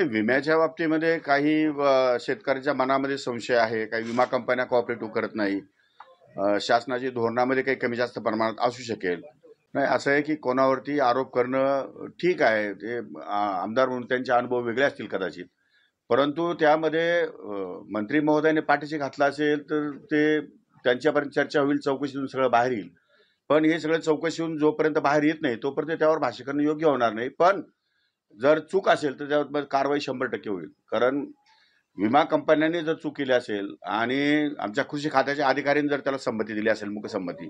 विम्याच्या बाबतीमध्ये काही शेतकऱ्यांच्या मनामध्ये संशय आहे, काही विमा कंपन्या कोऑपरेटिव्ह करत नाही, शासनाची धोरणामध्ये काही कमी जास्त प्रमाणात असू शकेल. नाही, असं आहे की कोणावरती आरोप करणं ठीक आहे, ते आमदार म्हणून त्यांचे अनुभव वेगळे असतील कदाचित, परंतु त्यामध्ये मंत्री महोदयाने पाठीशी घातला असेल तर ते त्यांच्यापर्यंत चर्चा होईल, चौकशीतून सगळं बाहेर येईल. पण हे सगळं चौकशीतून जोपर्यंत बाहेर येत नाही तोपर्यंत त्यावर भाष्य करणं योग्य होणार नाही. पण जर चूक असेल तर त्यावर कारवाई 100% होईल. कारण विमा कंपन्यांनी जर चूक केली असेल आणि आमच्या कृषी खात्याच्या अधिकाऱ्यांनी जर त्याला संमती दिली असेल, मुकसंमती,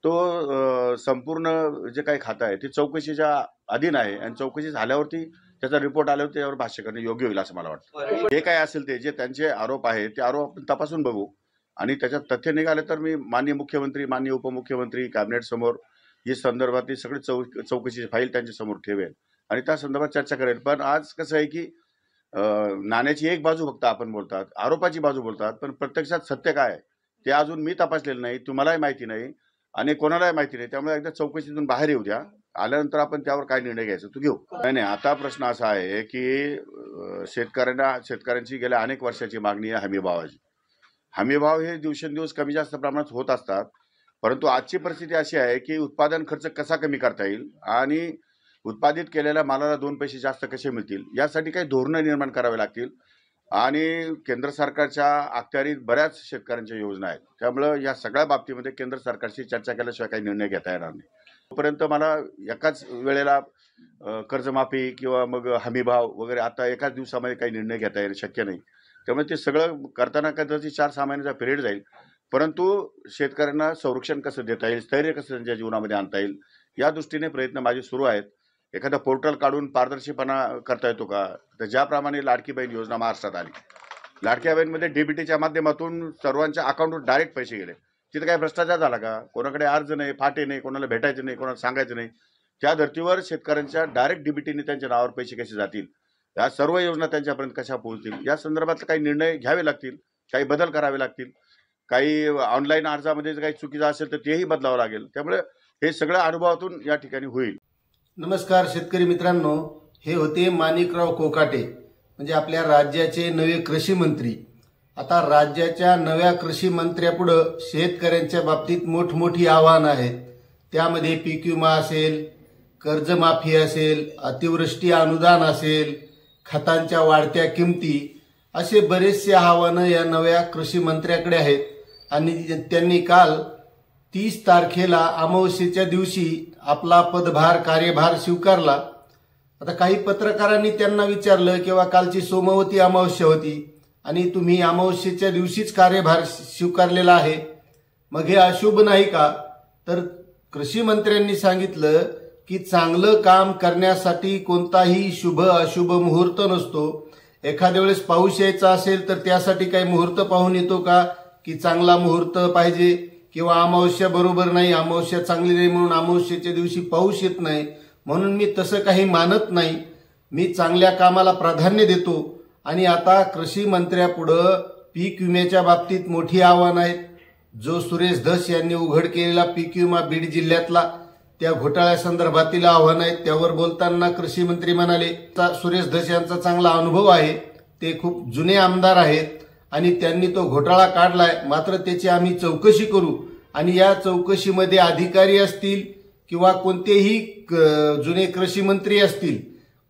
तो संपूर्ण जे काही खातं आहे ते चौकशीच्या अधीन आहे आणि चौकशी झाल्यावरती त्याचा रिपोर्ट आल्यावर त्यावर भाष्य करणं योग्य होईल असं मला वाटतं. हे काय असेल ते जे त्यांचे आरोप आहेत ते आरोप आपण तपासून बघू आणि त्याच्यात तथ्य निघाले तर मी माननीय मुख्यमंत्री, माननीय उपमुख्यमंत्री, कॅबिनेट समोर या संदर्भातली सगळी चौकशीची फाईल त्यांच्या समोर ठेवेल आणि त्या संदर्भात चर्चा करेल. पण आज कसं आहे की नाण्याची एक बाजू फक्त आपण बोलतात, आरोपाची बाजू बोलतात, पण प्रत्यक्षात सत्य काय ते अजून मी तपासलेलं नाही, तुम्हालाही माहिती नाही आणि कोणालाही माहिती नाही. त्यामुळे एकदा चौकशीतून बाहेर येऊ द्या, आल्यानंतर आपण त्यावर काय निर्णय घ्यायचा तो घेऊ. नाही, आता प्रश्न असा आहे की शेतकऱ्यांची गेल्या अनेक वर्षाची मागणी आहे हमीभावाची. हमीभाव हे दिवसेंदिवस कमी जास्त प्रमाणात होत असतात, परंतु आजची परिस्थिती अशी आहे की उत्पादन खर्च कसा कमी करता येईल आणि उत्पादित केलेल्या मालाला 2 पैसे जास्त कसे मिळतील यासाठी काही धोरणं निर्माण करावे लागतील. आणि केंद्र सरकारच्या अखत्यारीत बऱ्याच शेतकऱ्यांच्या योजना आहेत, त्यामुळं या सगळ्या बाबतीमध्ये केंद्र सरकारशी चर्चा केल्याशिवाय काही निर्णय घेता येणार नाही. तोपर्यंत मला एकाच वेळेला कर्जमाफी किंवा मग हमीभाव वगैरे आता एकाच दिवसामध्ये काही निर्णय घेता येणं शक्य नाही. त्यामुळे ते सगळं करताना कदाचित 4-6 महिन्याचा पिरियड जाईल, परंतु शेतकऱ्यांना संरक्षण कसं देता येईल, स्थैर्य कसं त्यांच्या जीवनामध्ये आणता येईल या दृष्टीने प्रयत्न माझे सुरू आहेत. एखादा पोर्टल काढून पारदर्शीपणा करता येतो का, तर ज्याप्रमाणे लाडकी बहीण योजना महाराष्ट्रात आली, लाडक्या बहीणमध्ये डीबीटीच्या माध्यमातून सर्वांच्या अकाउंटवर डायरेक्ट पैसे गेले. तिथे काय भ्रष्टाचार झाला का? कोणाकडे अर्ज नाही, फाटे नाही, कोणाला भेटायचं नाही, कोणाला सांगायचं नाही. त्या धर्तीवर शेतकऱ्यांच्या डायरेक्ट डीबीटीने त्यांच्या नावावर पैसे कसे जातील, या सर्व योजना त्यांच्यापर्यंत कशा पोहोचतील या संदर्भात काही निर्णय घ्यावे लागतील, काही बदल करावे लागतील. काही ऑनलाईन अर्जामध्ये काही चुकीचं असेल तर तेही बदलावं लागेल. त्यामुळे हे सगळ्या अनुभवातून या ठिकाणी होईल. नमस्कार शेतकरी मित्रांनो, हे होते माणिकराव कोकाटे, म्हणजे आपल्या राज्याचे नवे कृषी मंत्री. आता राज्याच्या नव्या कृषी मंत्र्यापुढे शेतकऱ्यांच्या बाबतीत मोठमोठी आव्हानं आहेत. त्यामध्ये पीक विमा असेल, कर्जमाफी असेल, अतिवृष्टी अनुदान असेल, खतांच्या वाढत्या किमती, असे बरेचसे आव्हानं या नव्या कृषी मंत्र्याकडे आहेत. आणि त्यांनी काल 30 तारखेला अमावस्येच्या दिवशी आपला पदभार कार्यभार स्वीकारला. आता काही पत्रकारांनी त्यांना विचारलं किंवा कालची सोमवती अमावस्या होती आणि तुम्ही अमावस्येच्या दिवशीच कार्यभार स्वीकारलेला आहे, मग हे अशुभ नाही का? तर कृषी मंत्र्यांनी सांगितलं की चांगलं काम करण्यासाठी कोणताही शुभ अशुभ मुहूर्त नसतो. एखाद्या वेळेस पाऊस यायचा असेल तर त्यासाठी काही मुहूर्त पाहून येतो का की चांगला मुहूर्त पाहिजे, किंवा अमावस्या बरोबर नाही, अमावस्या चांगली नाही म्हणून अमावस्येच्या दिवशी पाऊस येत नाही. म्हणून मी तसं काही मानत नाही. मी चांगल्या कामाला प्राधान्य देतो. आणि आता कृषी मंत्र्यापुढं पीक विम्याच्या बाबतीत मोठी आव्हानं आहेत. जो सुरेश धस यांनी उघड केलेला पीक विमा बीड जिल्ह्यातला त्या घोटाळ्यासंदर्भातील आव्हानं आहेत, त्यावर बोलताना कृषी मंत्री म्हणाले सुरेश धस यांचा चांगला अनुभव आहे, ते खूप जुने आमदार आहेत आणि त्यांनी तो घोटाळा काढलाय, मात्र त्याची आम्ही चौकशी करू आणि या चौकशीमध्ये अधिकारी असतील किंवा कोणतेही जुने कृषी मंत्री असतील,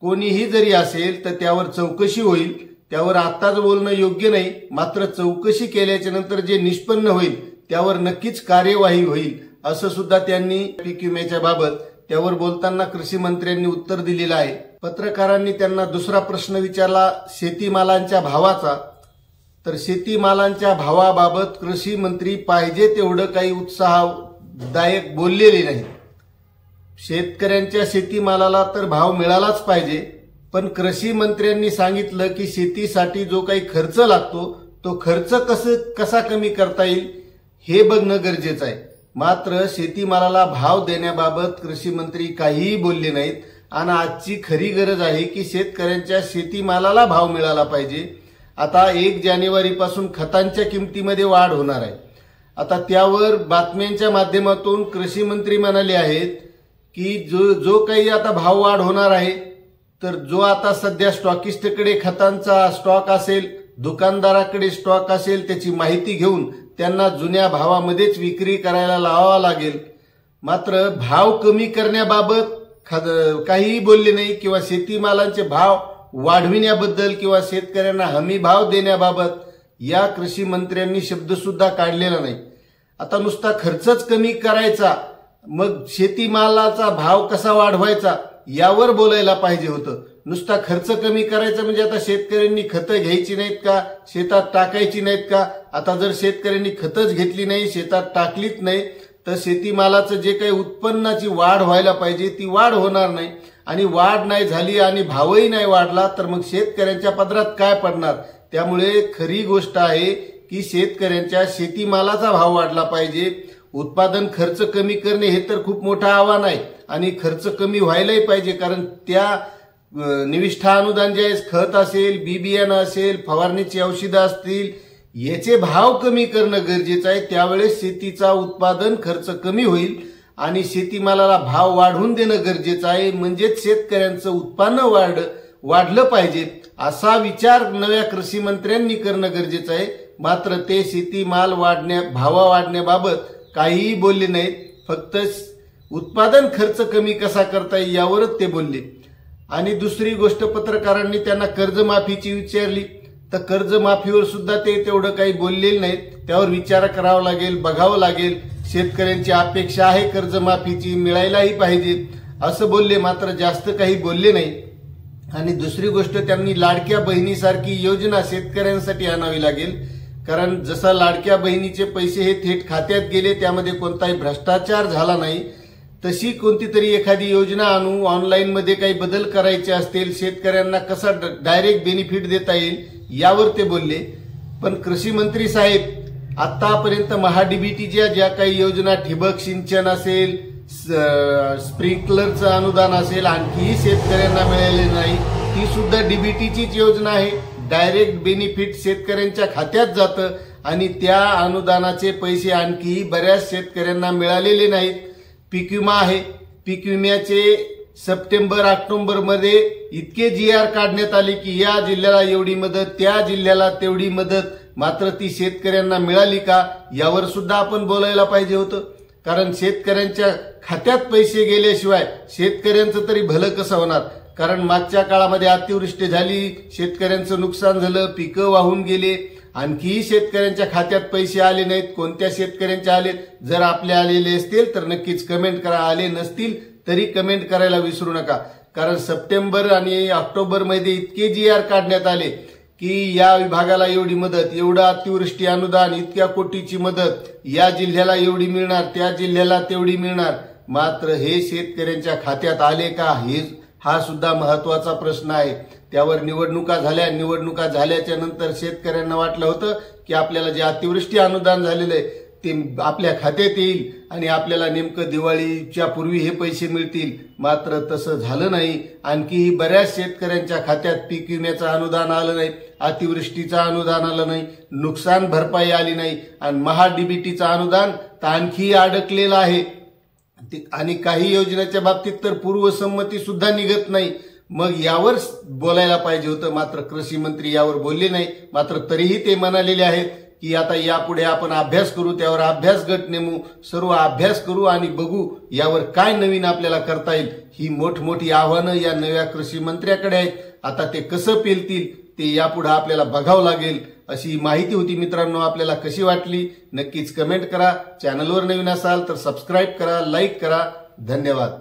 कोणीही जरी असेल तर त्यावर चौकशी होईल. त्यावर आत्ताच बोलणं योग्य नाही, मात्र चौकशी केल्याच्या नंतर जे निष्पन्न होईल त्यावर नक्कीच कार्यवाही होईल, असं सुद्धा त्यांनी पीक विम्याच्या बाबत त्यावर बोलताना कृषी मंत्र्यांनी उत्तर दिलेलं आहे. पत्रकारांनी त्यांना दुसरा प्रश्न विचारला शेतीमालांच्या भावाचा. तर शेतीमालांच्या भावाबाबत कृषी मंत्री पाहिजे तेवढं काही उत्साहदायक बोललेले नाही. शेतकऱ्यांच्या शेतीमालाला तर भाव मिळालाच पाहिजे, पण कृषी मंत्र्यांनी सांगितलं की शेतीसाठी जो काही खर्च लागतो तो खर्च कसा कमी करता येईल हे बघणं गरजेचं आहे. मात्र शेतीमालाला भाव देण्याबाबत कृषी मंत्री काहीही बोलले नाहीत. आणि आजची खरी गरज आहे की शेतकऱ्यांच्या शेतीमालाला भाव मिळाला पाहिजे. आता 1 जानेवारीपासून खतांच्या किमतीमध्ये वाढ होणार आहे. आता त्यावर बातम्यांच्या माध्यमातून कृषी मंत्री म्हणाले आहेत की जो काही आता भाव वाढ होणार आहे तर जो आता सध्या स्टॉकिस्टकडे खतांचा स्टॉक असेल, दुकानदाराकडे स्टॉक असेल, त्याची माहिती घेऊन त्यांना जुन्या भावामध्येच विक्री करायला लावावा लागेल. मात्र भाव कमी करण्याबाबत काहीही बोलले नाही किंवा शेतीमालांचे भाव वाढविण्याबद्दल किंवा शेतकऱ्यांना हमी भाव देण्याबाबत या कृषी मंत्र्यांनी शब्द सुद्धा काढलेला नाही. आता नुसता खर्चच कमी करायचा, मग शेतीमालाचा भाव कसा वाढवायचा यावर बोलायला पाहिजे होतं. नुसता खर्च कमी करायचा म्हणजे आता शेतकऱ्यांनी खतं घ्यायची नाहीत का, शेतात टाकायची नाहीत का? आता जर शेतकऱ्यांनी खतच घेतली नाही, शेतात टाकलीच नाही, तर शेतीमालाचं जे काही उत्पन्नाची वाढ व्हायला पाहिजे ती वाढ होणार नाही. आणि वाढ नाही झाली आणि भावही नाही वाढला तर मग शेतकऱ्यांच्या पदरात काय पडणार? त्यामुळे खरी गोष्ट आहे की शेतकऱ्यांच्या शेतीमालाचा भाव वाढला पाहिजे. उत्पादन खर्च कमी करणे हे तर खूप मोठं आव्हान आहे आणि खर्च कमी व्हायलाही पाहिजे, कारण त्या निविष्ठा अनुदान जे आहे, खत असेल, बी बियाणं असेल, फवारणीची औषधं असतील, याचे भाव कमी करणं गरजेचं आहे. त्यावेळेस शेतीचा उत्पादन खर्च कमी होईल आणि शेतीमालाला भाव वाढवून देणं गरजेचं आहे. म्हणजेच शेतकऱ्यांचं उत्पन्न वाढलं पाहिजे असा विचार नव्या कृषी मंत्र्यांनी करणं गरजेचं आहे. मात्र ते शेतीमाल भाव वाढण्याबाबत काहीही बोलले नाहीत. फक्त उत्पादन खर्च कमी कसा करता येईल यावरच ते बोलले. आणि दुसरी गोष्ट, पत्रकारांनी त्यांना कर्जमाफीची विचारली तर कर्जमाफीवर सुद्धा ते तेवढं काही बोललेले नाहीत. त्यावर विचार करावा लागेल, बघावं लागेल. शेतकऱ्यांची अपेक्षा आहे कर्जमाफीची, मिळायलाही पाहिजे असं बोलले, मात्र जास्त काही बोलले नाही. आणि दुसरी गोष्ट, त्यांनी लाडक्या बहिणीसारखी योजना शेतकऱ्यांसाठी आणावी लागेल, कारण जसा लाडक्या बहिणीचे पैसे हे थेट खात्यात गेले, त्यामध्ये कोणताही भ्रष्टाचार झाला नाही, तशी कोणती तरी एखादी योजना आणू. ऑनलाईन मध्ये काही बदल करायचे असतील, शेतकऱ्यांना कसा डायरेक्ट बेनिफिट देता येईल यावर ते बोलले. पण कृषी मंत्री साहेब आतापर्यंत महाडीबीटीच्या ज्या काही योजना, ठिबक सिंचन असेल, स्प्रिंकलरचं अनुदान असेल, आणखीही शेतकऱ्यांना मिळाले नाही. ती सुद्धा डीबीटीचीच योजना आहे. डायरेक्ट बेनिफिट शेतकऱ्यांच्या खात्यात जातं आणि त्या अनुदानाचे पैसे आणखीही बऱ्याच शेतकऱ्यांना मिळालेले नाहीत. पीक विमा आहे, पीक विम्याचे सप्टेंबर ऑक्टोबर मध्ये इतके GR काढण्यात आले की या जिल्ह्याला एवढी मदत, त्या जिल्ह्याला तेवढी मदत, मात्र ती शेतकऱ्यांना मिळाली का यावर सुद्धा आपण बोलायला पाहिजे होतं. कारण शेतकऱ्यांच्या खात्यात पैसे गेल्याशिवाय शेतकऱ्यांचं तरी भलं कसं होणार? कारण मागच्या काळामध्ये अतिवृष्टी झाली, शेतकऱ्यांचं नुकसान झालं, पिकं वाहून गेले, आणखीही शेतकऱ्यांच्या खात्यात पैसे आले नाहीत. कोणत्या शेतकऱ्यांचे आले? जर आपले आलेले असतील तर नक्कीच कमेंट करा, आले नसतील तरी कमेंट करायला विसरू नका. कारण सप्टेंबर आणि ऑक्टोबर मध्ये इतके GR काढण्यात आले की या विभागाला एवढी मदत, एवढं अतिवृष्टी अनुदान, इतक्या कोटीची मदत, या जिल्ह्याला एवढी मिळणार, त्या जिल्ह्याला तेवढी मिळणार. मात्र हे शेतकऱ्यांच्या खात्यात आले का हा सुद्धा महत्वाचा प्रश्न आहे. त्यावर निवडणुका झाल्या, निवडणुका झाल्याच्या नंतर शेतकऱ्यांना वाटलं होतं की आपल्याला जे अतिवृष्टी अनुदान झालेलं आहे ते आपल्या खात्यात येईल आणि आपल्याला नेमकं दिवाळीच्या पूर्वी हे पैसे मिळतील. मात्र तसं झालं नाही. आणखीही बऱ्याच शेतकऱ्यांच्या खात्यात पीक विम्याचं अनुदान आलं नाही, अतिवृष्टीचं अनुदान आलं नाही, नुकसान भरपाई आली नाही आणि महाडीबीटीचं अनुदान तर आणखी अडकलेलं आहे. आणि काही योजनेच्या बाबतीत तर पूर्वसंमती सुद्धा निघत नाही. मग यावर बोलायला पाहिजे होतं, मात्र कृषी मंत्री यावर बोलले नाही. मात्र तरीही ते म्हणालेले आहेत की आता यापुढे आपण अभ्यास करू, त्यावर अभ्यास गट नेमू, सर्व अभ्यास करू आणि बघू यावर काय नवीन आपल्याला करता येईल. ही मोठमोठी आव्हानं या नव्या कृषी मंत्र्याकडे आहेत. आता ते कसं पेलतील ते यापुढे आपल्याला बघावं लागेल. अशी माहिती होती मित्रांनो. आपल्याला कशी वाटली नक्कीच कमेंट करा. चॅनलवर नवीन असाल तर सबस्क्राईब करा, लाईक करा. धन्यवाद.